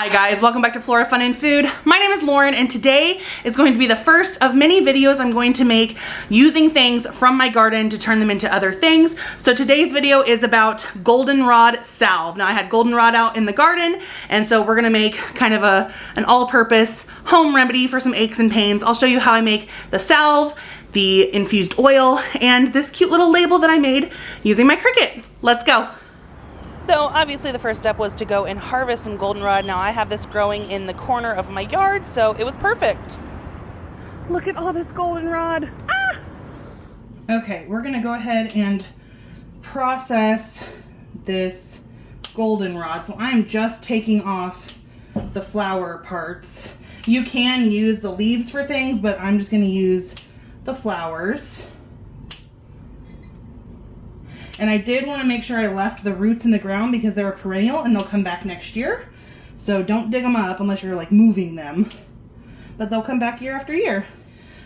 Hi guys, welcome back to Flora Fun and Food. My name is Lauren and today is going to be the first of many videos I'm going to make using things from my garden to turn them into other things. So today's video is about Goldenrod Salve. Now I had goldenrod out in the garden and so we're gonna make kind of an all-purpose home remedy for some aches and pains. I'll show you how I make the salve, the infused oil, and this cute little label that I made using my Cricut. Let's go. So obviously the first step was to go and harvest some goldenrod. Now I have this growing in the corner of my yard, so it was perfect. Look at all this goldenrod. Ah! Okay, we're gonna go ahead and process this goldenrod. So I'm just taking off the flower parts. You can use the leaves for things, but I'm just gonna use the flowers. And I did want to make sure I left the roots in the ground because they're a perennial and they'll come back next year. So don't dig them up unless you're like moving them. But they'll come back year after year.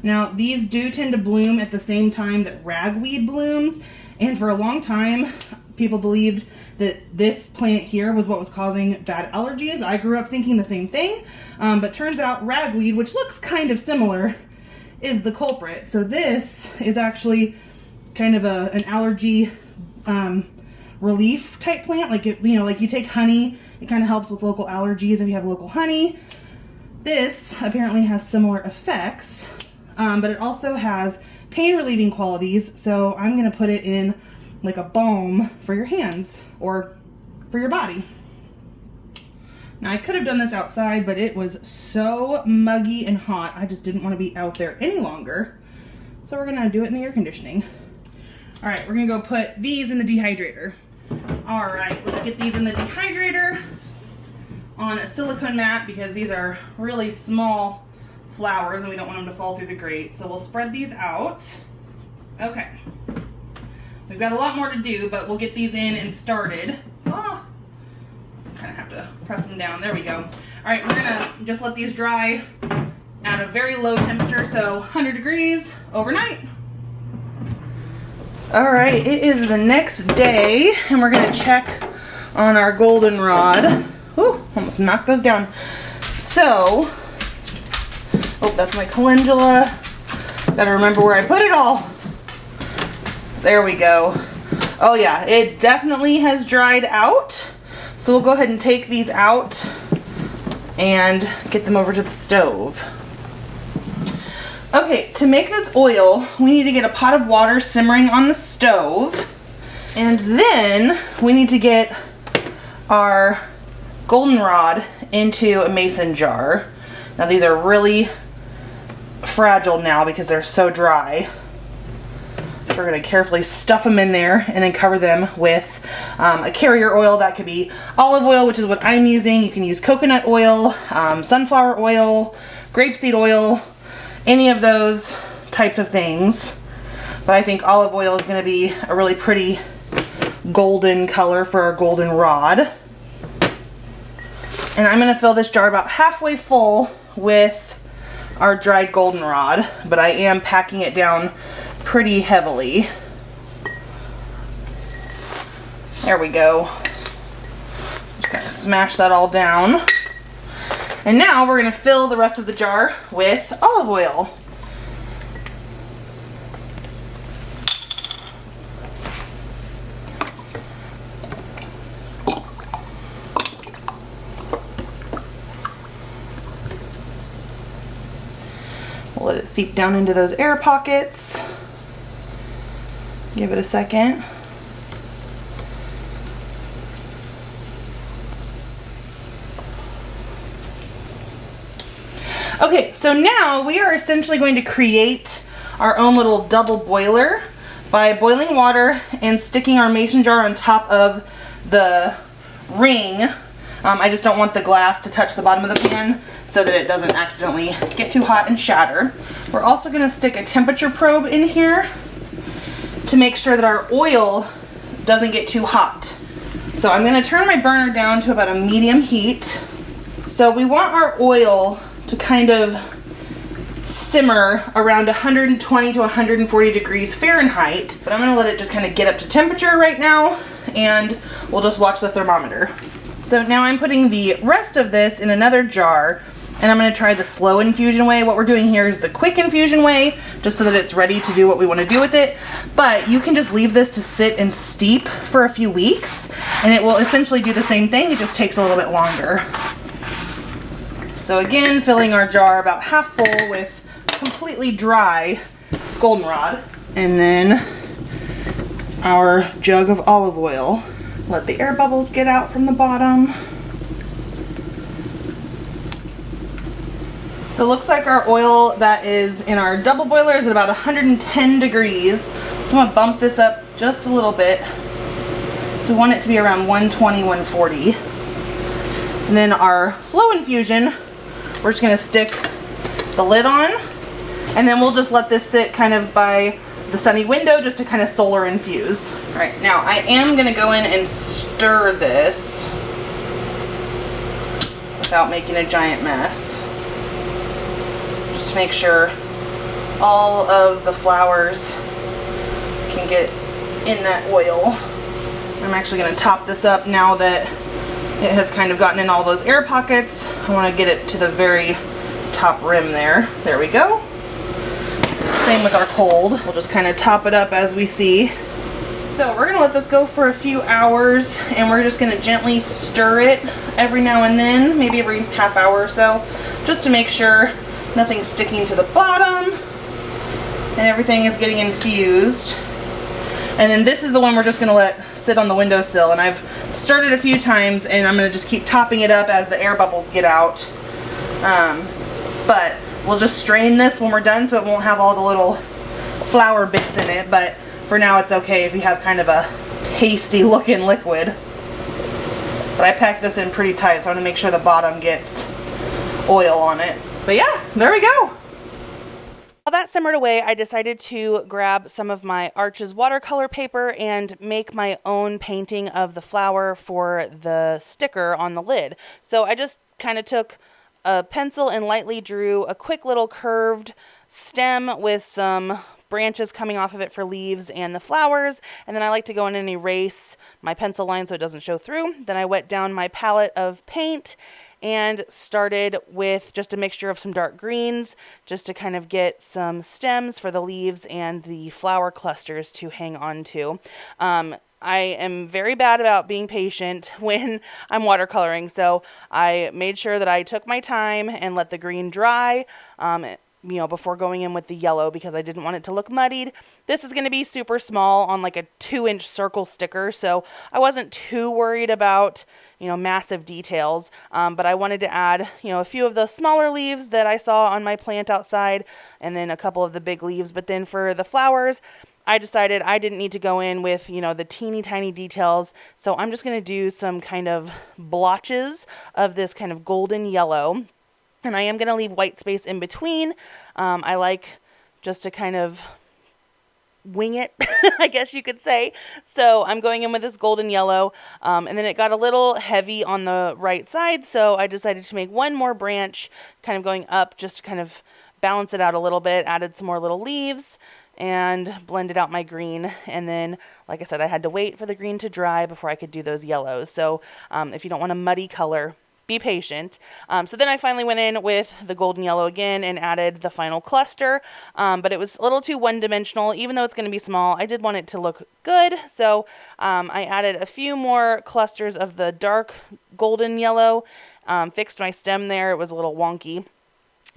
Now these do tend to bloom at the same time that ragweed blooms. And for a long time, people believed that this plant here was what was causing bad allergies. I grew up thinking the same thing. But turns out ragweed, which looks kind of similar, is the culprit. So this is actually kind of an allergy relief type plant. Like, like you take honey, it kind of helps with local allergies if you have local honey. This apparently has similar effects, but it also has pain relieving qualities. So I'm going to put it in like a balm for your hands or for your body. Now I could have done this outside, but it was so muggy and hot. I just didn't want to be out there any longer. So we're going to do it in the air conditioning. All right, we're gonna go put these in the dehydrator. All right, let's get these in the dehydrator on a silicone mat because these are really small flowers and we don't want them to fall through the grate. So we'll spread these out. Okay, we've got a lot more to do, but we'll get these in and started. Oh, kind of have to press them down. There we go. All right, we're gonna just let these dry at a very low temperature, so 100 degrees overnight. All right, it is the next day and we're gonna check on our goldenrod. Ooh, almost knocked those down. So, oh, that's my calendula. Gotta remember where I put it all. There we go. Oh yeah, it definitely has dried out. So we'll go ahead and take these out and get them over to the stove. Okay, to make this oil, we need to get a pot of water simmering on the stove. And then we need to get our goldenrod into a mason jar. Now these are really fragile now because they're so dry. So we're going to carefully stuff them in there and then cover them with a carrier oil. That could be olive oil, which is what I'm using. You can use coconut oil, sunflower oil, grapeseed oil, any of those types of things. But I think olive oil is going to be a really pretty golden color for our goldenrod. And I'm going to fill this jar about halfway full with our dried goldenrod, but I am packing it down pretty heavily. There we go. Just kind of smash that all down. And now we're going to fill the rest of the jar with olive oil. We'll let it seep down into those air pockets. Give it a second. Okay, so now we are essentially going to create our own little double boiler by boiling water and sticking our mason jar on top of the ring. I just don't want the glass to touch the bottom of the pan so that it doesn't accidentally get too hot and shatter. We're also going to stick a temperature probe in here to make sure that our oil doesn't get too hot. So I'm going to turn my burner down to about a medium heat. So we want our oil to kind of simmer around 120 to 140 degrees Fahrenheit. But I'm going to let it just kind of get up to temperature right now and we'll just watch the thermometer. So now I'm putting the rest of this in another jar, and I'm going to try the slow infusion way. What we're doing here is the quick infusion way, just so that it's ready to do what we want to do with it. But you can just leave this to sit and steep for a few weeks, and it will essentially do the same thing. It just takes a little bit longer. So again, filling our jar about half full with completely dry goldenrod, and then our jug of olive oil. Let the air bubbles get out from the bottom. So it looks like our oil that is in our double boiler is at about 110 degrees. So I'm gonna bump this up just a little bit. So we want it to be around 120, 140. And then our slow infusion, we're just gonna stick the lid on, and then we'll just let this sit kind of by the sunny window just to kind of solar infuse. All right, now I am gonna go in and stir this without making a giant mess. Just to make sure all of the flowers can get in that oil. I'm actually gonna top this up now that it has kind of gotten in all those air pockets. I wanna get it to the very top rim there. There we go. Same with our cold. We'll just kind of top it up as we see. So we're gonna let this go for a few hours, and we're just gonna gently stir it every now and then, maybe every half hour or so, just to make sure nothing's sticking to the bottom and everything is getting infused. And then this is the one we're just gonna let sit on the windowsill, and I've stirred it a few times, and I'm gonna just keep topping it up as the air bubbles get out. But we'll just strain this when we're done so it won't have all the little flower bits in it, but for now it's okay if you have kind of a pasty looking liquid. But I packed this in pretty tight, so I want to make sure the bottom gets oil on it. But yeah, there we go. While that simmered away, I decided to grab some of my Arches watercolor paper and make my own painting of the flower for the sticker on the lid. So I just kind of took a pencil and lightly drew a quick little curved stem with some branches coming off of it for leaves and the flowers, and then I like to go in and erase my pencil line so it doesn't show through. Then I wet down my palette of paint and started with just a mixture of some dark greens just to kind of get some stems for the leaves and the flower clusters to hang on to. I am very bad about being patient when I'm watercoloring, so I made sure that I took my time and let the green dry, before going in with the yellow, because I didn't want it to look muddied. This is going to be super small on like a 2-inch circle sticker, so I wasn't too worried about, massive details, but I wanted to add, a few of the smaller leaves that I saw on my plant outside, and then a couple of the big leaves. But then for the flowers, I decided I didn't need to go in with, the teeny tiny details. So I'm just going to do some kind of blotches of this kind of golden yellow. And I am going to leave white space in between. I like just to kind of wing it, I guess you could say. So I'm going in with this golden yellow. And then it got a little heavy on the right side. So I decided to make one more branch kind of going up just to kind of balance it out a little bit. Added some more little leaves and blended out my green. And then, like I said, I had to wait for the green to dry before I could do those yellows. So if you don't want a muddy color, be patient. So then I finally went in with the golden yellow again and added the final cluster, but it was a little too one-dimensional. Even though it's going to be small, I did want it to look good. So I added a few more clusters of the dark golden yellow, fixed my stem there. It was a little wonky.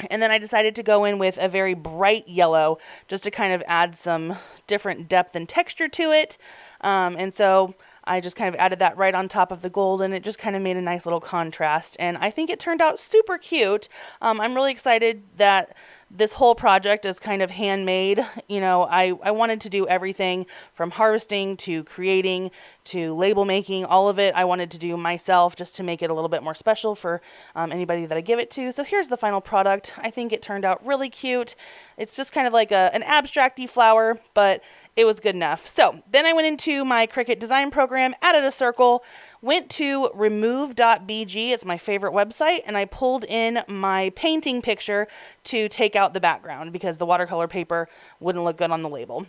And then I decided to go in with a very bright yellow just to kind of add some different depth and texture to it. And so I just kind of added that right on top of the gold, and it just kind of made a nice little contrast. And I think it turned out super cute. I'm really excited that this whole project is kind of handmade. I wanted to do everything from harvesting to creating to label making, all of it I wanted to do myself just to make it a little bit more special for anybody that I give it to. So here's the final product. I think it turned out really cute. It's just kind of like an abstract-y flower, but it was good enough. So then I went into my Cricut design program, added a circle, went to remove.bg, it's my favorite website, and I pulled in my painting picture to take out the background because the watercolor paper wouldn't look good on the label.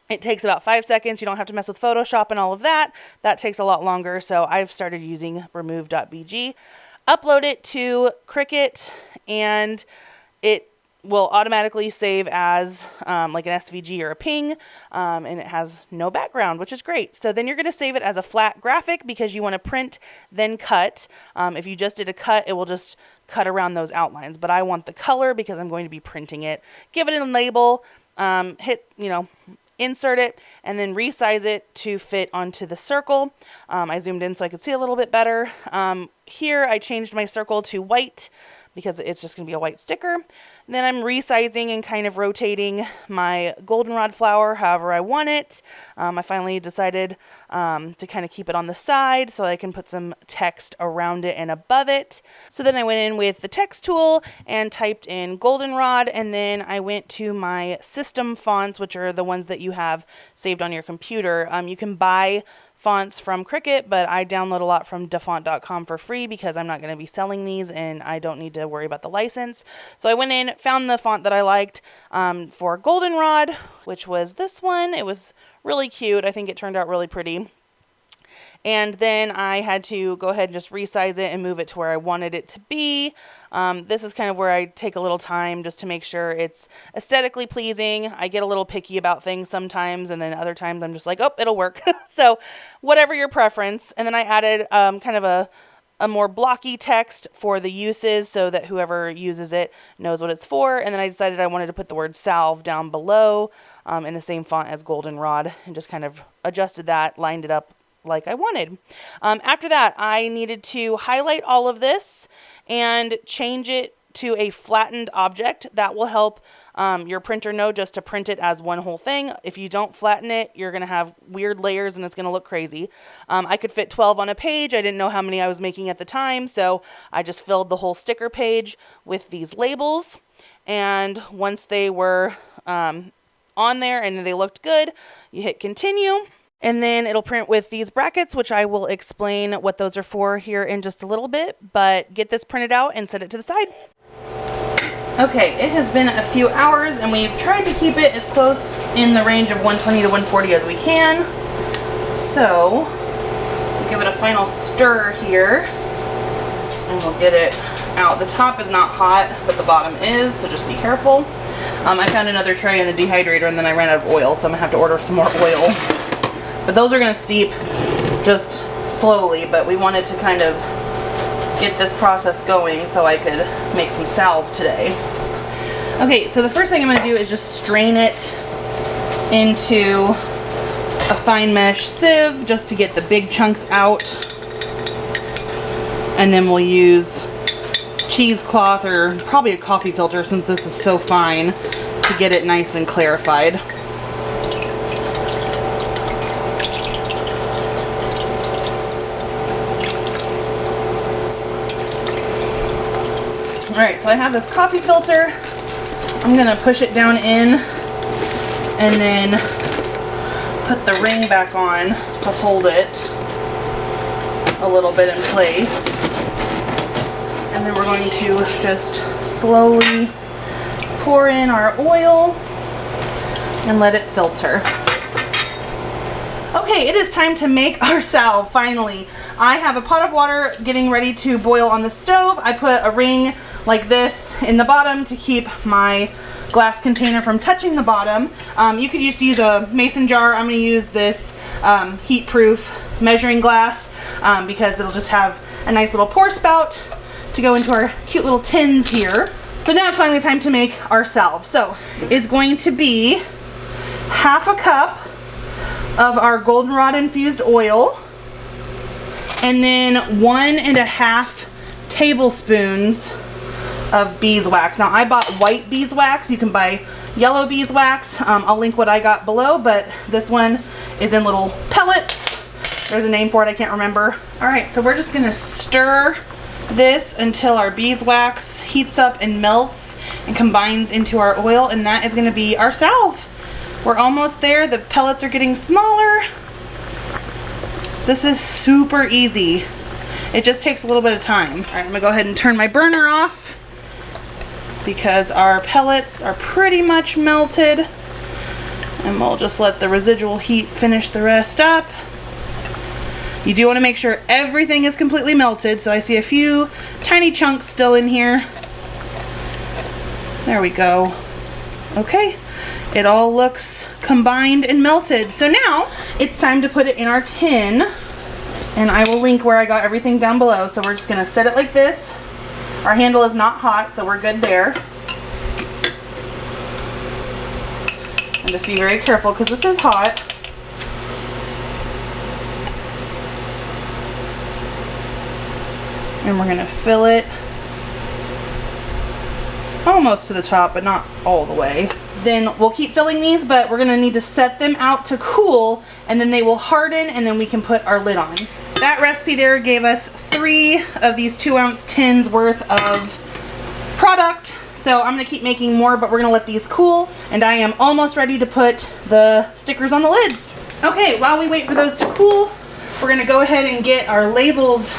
It takes about 5 seconds. You don't have to mess with Photoshop and all of that. That takes a lot longer. So I've started using remove.bg. Upload it to Cricut and it will automatically save as like an SVG or a PNG, and it has no background, which is great. So then you're going to save it as a flat graphic because you want to print, then cut. If you just did a cut, it will just cut around those outlines. But I want the color because I'm going to be printing it. Give it a label, hit, insert it, and then resize it to fit onto the circle. I zoomed in so I could see a little bit better. Here I changed my circle to white because it's just going to be a white sticker. And then I'm resizing and kind of rotating my goldenrod flower however I want it. I finally decided to kind of keep it on the side so I can put some text around it and above it. So then I went in with the text tool and typed in goldenrod, and then I went to my system fonts, which are the ones that you have saved on your computer. You can buy fonts from Cricut, but I download a lot from dafont.com for free because I'm not going to be selling these and I don't need to worry about the license. So I went in, found the font that I liked for goldenrod, which was this one. It was really cute. I think it turned out really pretty. And then I had to go ahead and just resize it and move it to where I wanted it to be. This is kind of where I take a little time just to make sure it's aesthetically pleasing. I get a little picky about things sometimes, and then other times I'm just like, oh, it'll work. So whatever your preference. And then I added kind of a more blocky text for the uses so that whoever uses it knows what it's for. And then I decided I wanted to put the word salve down below in the same font as goldenrod, and just kind of adjusted that, lined it up like I wanted. After that, I needed to highlight all of this and change it to a flattened object. That will help your printer know just to print it as one whole thing. If you don't flatten it, you're going to have weird layers and it's going to look crazy. I could fit 12 on a page. I didn't know how many I was making at the time, so I just filled the whole sticker page with these labels. And once they were on there and they looked good, you hit continue. And then it'll print with these brackets, which I will explain what those are for here in just a little bit, but get this printed out and set it to the side. Okay, it has been a few hours and we've tried to keep it as close in the range of 120 to 140 as we can. So, we'll give it a final stir here and we'll get it out. The top is not hot, but the bottom is, so just be careful. I found another tray in the dehydrator and then I ran out of oil, so I'm gonna have to order some more oil. But those are going to steep just slowly, but we wanted to kind of get this process going so I could make some salve today. Okay, so the first thing I'm going to do is just strain it into a fine mesh sieve just to get the big chunks out. And then we'll use cheesecloth or probably a coffee filter since this is so fine to get it nice and clarified. Alright, so I have this coffee filter. I'm going to push it down in and then put the ring back on to hold it a little bit in place. And then we're going to just slowly pour in our oil and let it filter. Okay, it is time to make our salve, finally. I have a pot of water getting ready to boil on the stove. I put a ring like this in the bottom to keep my glass container from touching the bottom. You could just use a mason jar. I'm going to use this heat-proof measuring glass because it'll just have a nice little pour spout to go into our cute little tins here. So now it's finally time to make our salve. So it's going to be half a cup of our goldenrod infused oil, and then 1.5 tablespoons of beeswax. Now I bought white beeswax. You can buy yellow beeswax. I'll link what I got below, but this one is in little pellets. There's a name for it, I can't remember. All right, so we're just gonna stir this until our beeswax heats up and melts and combines into our oil, and that is gonna be our salve. We're almost there. The pellets are getting smaller. This is super easy. It just takes a little bit of time. All right, I'm gonna go ahead and turn my burner off because our pellets are pretty much melted. And we'll just let the residual heat finish the rest up. You do want to make sure everything is completely melted, so I see a few tiny chunks still in here. There we go. Okay, it all looks combined and melted. So now it's time to put it in our tin, and I will link where I got everything down below. So we're just gonna set it like this. Our handle is not hot, so we're good there. And just be very careful because this is hot. And we're gonna fill it almost to the top, but not all the way. Then we'll keep filling these, but we're gonna need to set them out to cool, and then they will harden, and then we can put our lid on. That recipe there gave us 3 of these 2-ounce tins worth of product. So I'm gonna keep making more, but we're gonna let these cool, and I am almost ready to put the stickers on the lids. Okay, while we wait for those to cool, we're gonna go ahead and get our labels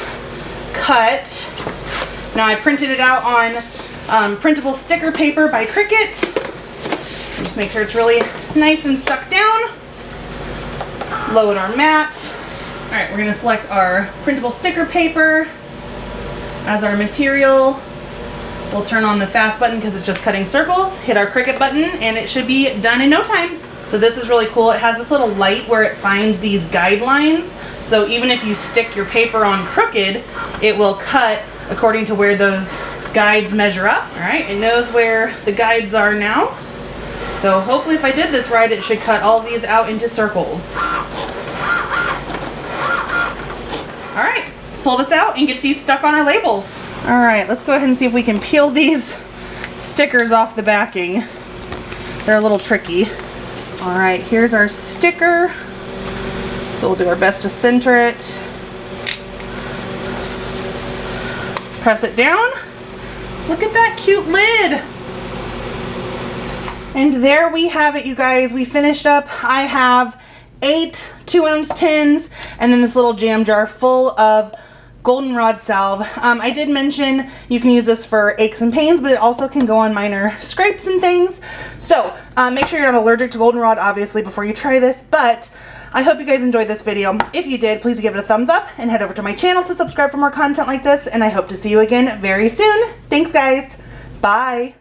cut. Now I printed it out on printable sticker paper by Cricut. Just make sure it's really nice and stuck down. Load our mat. All right, we're gonna select our printable sticker paper as our material. We'll turn on the fast button because it's just cutting circles. Hit our Cricut button and it should be done in no time. So this is really cool. It has this little light where it finds these guidelines. So even if you stick your paper on crooked, it will cut according to where those guides measure up. All right, it knows where the guides are now. So hopefully if I did this right, it should cut all these out into circles. All right, let's pull this out and get these stuck on our labels. All right, let's go ahead and see if we can peel these stickers off the backing. They're a little tricky. All right, here's our sticker. So we'll do our best to center it. Press it down. Look at that cute lid. And there we have it, you guys. We finished up. I have 8 2-ounce tins and then this little jam jar full of Goldenrod Salve. I did mention you can use this for aches and pains, but it also can go on minor scrapes and things. So make sure you're not allergic to goldenrod, obviously, before you try this. But I hope you guys enjoyed this video. If you did, please give it a thumbs up and head over to my channel to subscribe for more content like this. And I hope to see you again very soon. Thanks, guys. Bye.